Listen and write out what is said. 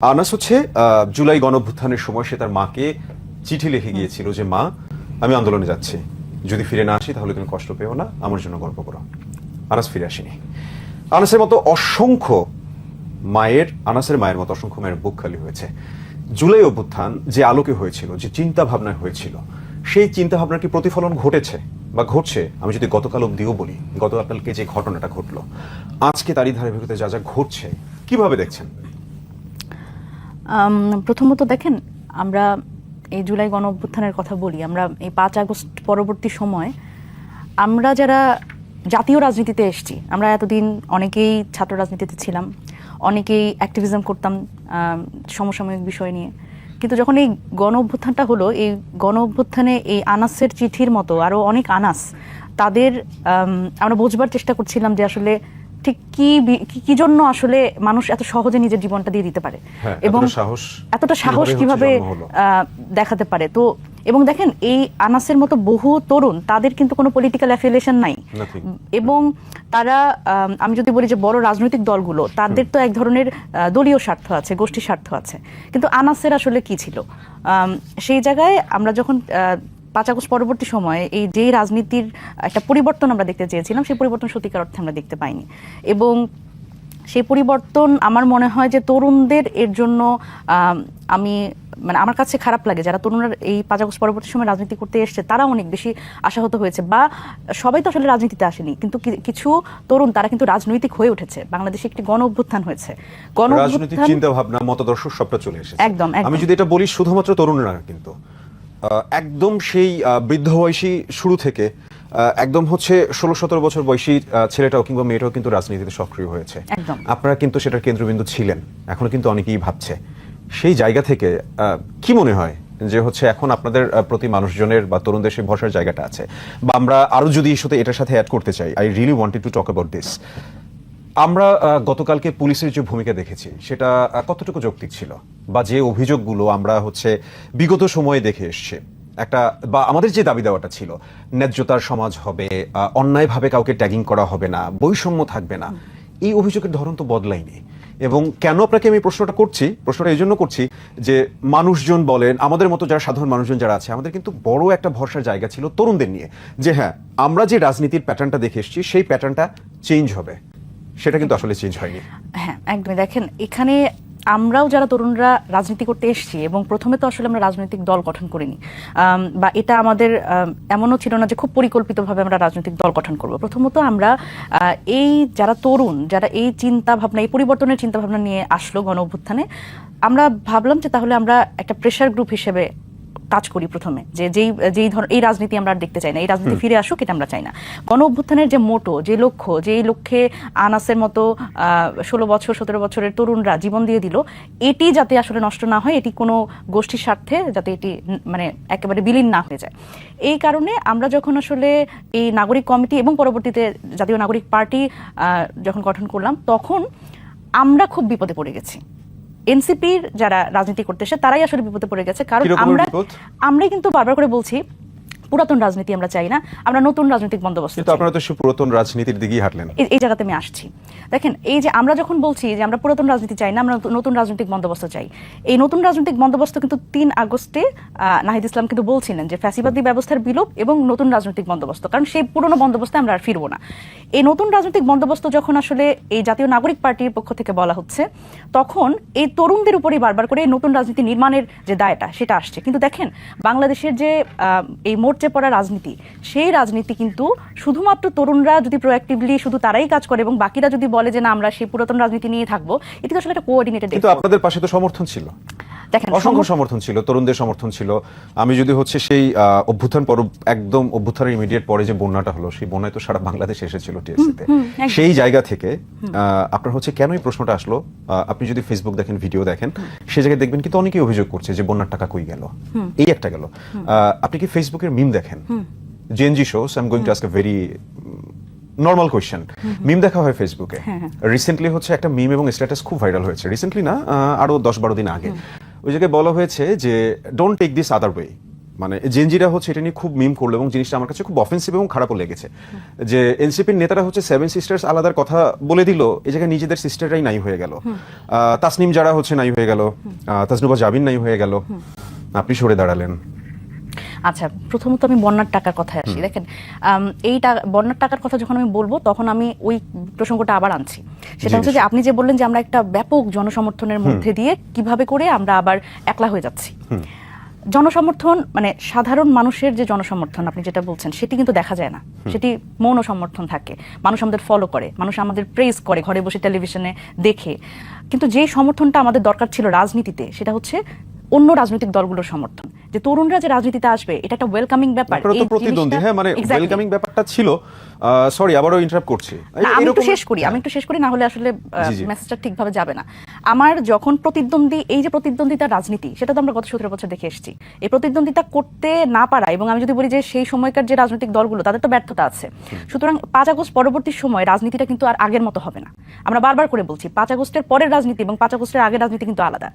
আনাস হচ্ছে জুলাই গণঅভ্যুত্থানের সময় সে তার মাকে চিঠি লিখে গিয়েছিল যে মা, আমি আন্দোলনে যাচ্ছি, যদি ফিরে না আসি তাহলে তুমি কষ্ট পেও না, আমার জন্য গল্প করো। আনাস ফিরে আসেনি। আনাসের মতো অসংখ্য আনাসের মায়ের মতো অসংখ্য মায়ের বুক খালি হয়েছে। জুলাই অভ্যুত্থান যে আলোকে হয়েছিল, যে চিন্তা ভাবনায় হয়েছিল, সেই চিন্তা ভাবনার কি প্রতিফলন ঘটেছে বা ঘটছে? আমি যদি গতকাল অব্দিও বলি, গতকালকে যে ঘটনাটা ঘটলো, আজকে তারই ধারাবাহিকতা যা যা ঘটছে, কিভাবে দেখছেন? প্রথমত দেখেন, আমরা এই জুলাই গণ অভ্যুত্থানের কথা বলি, আমরা এই 5 আগস্ট পরবর্তী সময় আমরা যারা জাতীয় রাজনীতিতে এসেছি, আমরা এতদিন অনেকেই ছাত্র রাজনীতিতে ছিলাম, অনেকেই অ্যাক্টিভিজম করতাম সমসাময়িক বিষয় নিয়ে, কিন্তু যখন এই গণ অভ্যুত্থানটা হলো, এই গণ অভ্যুত্থানে এই আনাসের চিঠির মতো আরও অনেক আনাস, তাদের আমরা বোঝবার চেষ্টা করছিলাম যে আসলে ঠিক কি জন্য আসলে মানুষ এত সহজে নিজের জীবনটা দিয়ে দিতে পারে এবং এতটা সাহস কিভাবে দেখাতে পারে। তো এবং দেখেন, এই আনাসের মতো বহু তরুণ, তাদের কিন্তু কোনো পলিটিক্যাল অ্যাফিলিয়েশন নাই, এবং তারা, আমি যদি বলি যে বড় রাজনৈতিক দলগুলো, তাদের তো এক ধরনের দলীয় স্বার্থ আছে, গোষ্ঠী স্বার্থ আছে, কিন্তু আনাসের আসলে কি ছিল? সেই জায়গায় আমরা যখন 5 আগস্ট পরবর্তী সময়ে এই যে রাজনীতির একটা পরিবর্তন আমরা দেখতে চেয়েছিলাম, সেই পরিবর্তন সত্যিকার অর্থে আমরা দেখতে পাইনি। এবং সেই পরিবর্তন আমার মনে হয় যে তরুণদের এর জন্য আমার কাছে খারাপ লাগে, যারা তরুণরা এই 5 আগস্ট পরবর্তী সময় রাজনীতি করতে এসছে, তারা অনেক বেশি আশাহত হয়েছে। বা সবাই তো আসলে রাজনীতিতে আসেনি, কিন্তু কিছু তরুণ তারা কিন্তু রাজনৈতিক হয়ে উঠেছে। বাংলাদেশে একটি গণ অভ্যুত্থান হয়েছে, রাজনৈতিক চিন্তা ভাবনা, মতাদর্শ সবটা চলে এসেছে। একদম। আমি যদি এটা বলি, শুধুমাত্র তরুণরা কিন্তু একদম সেই বৃদ্ধ বয়সী শুরু থেকে একদম হচ্ছে 16-17 বছর বয়সী ছেলেটাও কিংবা মেয়েটাও কিন্তু রাজনীতিতে সক্রিয় হয়েছে। আপনারা কিন্তু সেটার কেন্দ্রবিন্দু ছিলেন, এখনো কিন্তু অনেকেই ভাবছে। সেই জায়গা থেকে কি মনে হয় যে হচ্ছে এখন আপনাদের প্রতি মানুষজনের বা তরুণদের সেই ভরসার জায়গাটা আছে? বা আমরা আরো যদি এটার সাথে অ্যাড করতে চাই, I really wanted to talk about this. আমরা গতকালকে পুলিশের যে ভূমিকা দেখেছি, সেটা কতটুকু যৌক্তিক ছিল? বা যে অভিযোগগুলো আমরা বিগত সময়ে দেখে এসছি, একটা বা আমাদের যে দাবি দেওয়াটা ছিল, ন্যায্যতার সমাজ হবে, অন্যায়ভাবে কাউকে ট্যাগিং করা হবে না, বৈষম্য থাকবে না, এই অভিযোগের ধরন তো বদলায়নি। এবং কেন আপনাকে আমি প্রশ্নটা এই জন্য করছি যে মানুষজন বলেন, আমাদের মতো যারা সাধারণ মানুষজন যারা আছে, আমাদের কিন্তু বড় একটা ভরসার জায়গা ছিল তরুণদের নিয়ে, যে হ্যাঁ, আমরা যে রাজনীতির প্যাটার্নটা দেখে এসেছি, সেই প্যাটার্নটা চেঞ্জ হবে। সেটা কিন্তু আসলে চেঞ্জ হয়নি। হ্যাঁ, একদমই। দেখেন, এখানে আমরাও যারা তরুণরা রাজনীতি করতে এসেছি, এবং প্রথমে তো আসলে আমরা রাজনৈতিক দল গঠন করিনি, বা এটা আমাদের এমনও ছিল না যে খুব পরিকল্পিতভাবে আমরা রাজনৈতিক দল গঠন করব। প্রথমত আমরা এই যারা তরুণ, যারা এই চিন্তা ভাবনা, এই পরিবর্তনের চিন্তা ভাবনা নিয়ে আসলো গণ অভ্যুত্থানে, আমরা ভাবলাম যে তাহলে আমরা একটা প্রেশার গ্রুপ হিসেবে কাজ করি প্রথমে, যে যেই ধরনের এই রাজনীতি আমরা দেখতে চাই না, এই রাজনীতি ফিরে আসুক, এটা আমরা চাই না। গণ অভ্যুত্থানের যে মোটো, যে লক্ষ্য, যে লক্ষ্যে আনাসের মতো 16 বছর 17 বছরের তরুণরা জীবন দিয়ে দিল, এটি যাতে আসলে নষ্ট না হয়, এটি কোনো গোষ্ঠীর স্বার্থে যাতে এটি একেবারে বিলীন না হয়ে যায়, এই কারণে আমরা যখন আসলে এই নাগরিক কমিটি এবং পরবর্তীতে জাতীয় নাগরিক পার্টি যখন গঠন করলাম, তখন আমরা খুব বিপদে পড়ে গেছি। এনসিপির যারা রাজনীতি করতে এসে, তারাই আসলে বিপদে পড়ে গেছে। কারণ আমরা কিন্তু বারবার করে বলছি, পুরাতন রাজনীতি আমরা চাই না, আমরা নতুন রাজনৈতিক বন্দোবস্ত। কিন্তু আপনারা তো পুরাতন রাজনীতির দিকেই হাঁটলেন। এই জায়গাতে আমি আসছি। দেখেন, এই যে আমরা যখন বলছি যে আমরা পুরাতন রাজনীতি চাই না, আমরা নতুন রাজনৈতিক বন্দোবস্ত চাই, এই নতুন রাজনৈতিক বন্দোবস্ত কিন্তু 3 আগস্টে নাহিদ ইসলাম কিন্তু বলছিলেন যে ফ্যাসিবাদী ব্যবস্থার বিলোপ এবং নতুন রাজনৈতিক বন্দোবস্ত, কারণ সেই পুরনো বন্দোবস্তে আমরা আর ফিরবো না। এই নতুন রাজনৈতিক বন্দোবস্ত যখন আসলে এই জাতীয় নাগরিক পার্টির পক্ষ থেকে বলা হচ্ছে, তখন এই তরুণদের উপরেই বারবার করে এই নতুন রাজনীতি নির্মাণের যে দায়টা, সেটা আসছে। কিন্তু দেখেন, বাংলাদেশের যে এই মোর্চে পড়া রাজনীতি, সেই রাজনীতি কিন্তু শুধুমাত্র তরুণরা যদি প্রোঅ্যাক্টিভলি শুধু তারাই কাজ করে এবং বাকিরা যদি বলে যে না, আমরা সেই পুরাতন রাজনীতি নিয়ে থাকবো, এটা তো আসলে একটা কোঅর্ডিনেটেড। কিন্তু আপনাদের পাশে তো সমর্থন ছিল, দেখেন অসংখ্য সমর্থন ছিল, তরুণদের সমর্থন ছিল। আমি যদি সেই অভ্যুত্থান একদম অভ্যুত্থানের ইমিডিয়েট পরে যে বন্যাটা হলো, সেই বন্যায় তো সারা বাংলাদেশ এসেছিল টিএসসিতে। সেই জায়গা থেকে আপনার কেন এই প্রশ্নটা আসলো, আপনি যদি ফেসবুক দেখেন, ভিডিও দেখেন, সেই জায়গায় দেখবেন কিন্তু অনেকেই অভিযোগ করছে যে বন্যার টাকা কই গেল, এই একটা গেল। আপনি কি ফেসবুকের মিম দেখেন? জেএনজি শোস, I am going to ask a very normal question. Meme দেখা হয় ফেসবুকে। রিসেন্টলি একটা মিম এবং স্ট্যাটাস খুব ভাইরাল হয়েছে, রিসেন্টলি না, আরো 10-12 দিন আগে। ওই জায়গায় বলা হয়েছে যে don't take this other way, মানে জেনজিরা হচ্ছে এটা নিয়ে খুব মিম করলো এবং জিনিসটা আমার কাছে খুব অফেন্সিভ এবং খারাপও লেগেছে যে এনসিপির নেতারা হচ্ছে 7 সিস্টার্স আলাদার কথা বলে দিল, এই জায়গায় নিজেদের সিস্টাররাই নাই হয়ে গেল, তাসনিম যারা হচ্ছে নাই হয়ে গেল, তাসনুবা জাবিন নাই হয়ে গেল, আপনি সরে দাঁড়ালেন। আচ্ছা, প্রথমত আমি বন্যার টাকার কথায় আসি। দেখেন, বন্যার টাকার কথা যখন আমি বলবো তখন আমি ওই প্রসঙ্গটা আবার আনছি। সেটা হচ্ছে যে আপনি যে বললেন যে আমরা একটা ব্যাপক জনসমর্থনের মধ্যে দিয়ে কিভাবে করে আমরা আবার একলা হয়ে যাচ্ছি। জনসমর্থন মানে সাধারণ মানুষের যে জনসমর্থন আপনি যেটা বলছেন সেটি কিন্তু দেখা যায় না, সেটি মৌন সমর্থন থাকে। মানুষ আমাদের ফলো করে, মানুষ আমাদের প্রেজ করে ঘরে বসে টেলিভিশনে দেখে। কিন্তু যে সমর্থনটা আমাদের দরকার ছিল রাজনীতিতে সেটা হচ্ছে অন্য রাজনৈতিক দলগুলোর সমর্থন, যে তরুণরা যে রাজনীতিতে আসবে এটা একটা ওয়েলকামিং ব্যাপার। আপনারা তো প্রতিদ্বন্দ্বী, হ্যাঁ, মানে ওয়েলকামিং ব্যাপারটা ছিল। সরি, আবারও ইন্টারাপ্ট করছি। আমি একটু শেষ করি না হলে আসলে মেসেজটা ঠিকভাবে যাবে না। আমার যখন এই যে প্রতিদ্বন্দ্বিতার রাজনীতি, সেটা তো আমরা গত 17 বছর দেখে এসেছি। এই প্রতিদ্বন্দ্বিতা করতে না পারা, এবং আমি যদি বলি যে সেই সময়কার যে রাজনৈতিক দলগুলো তাদের তো ব্যর্থতা আছে। সুতরাং 5 আগস্ট পরবর্তী সময় রাজনীতিটা কিন্তু আর আগের মতো হবে না। আমরা বারবার করে বলছি 5 আগস্টের পরের রাজনীতি এবং 5 আগস্টের আগের রাজনীতি কিন্তু আলাদা।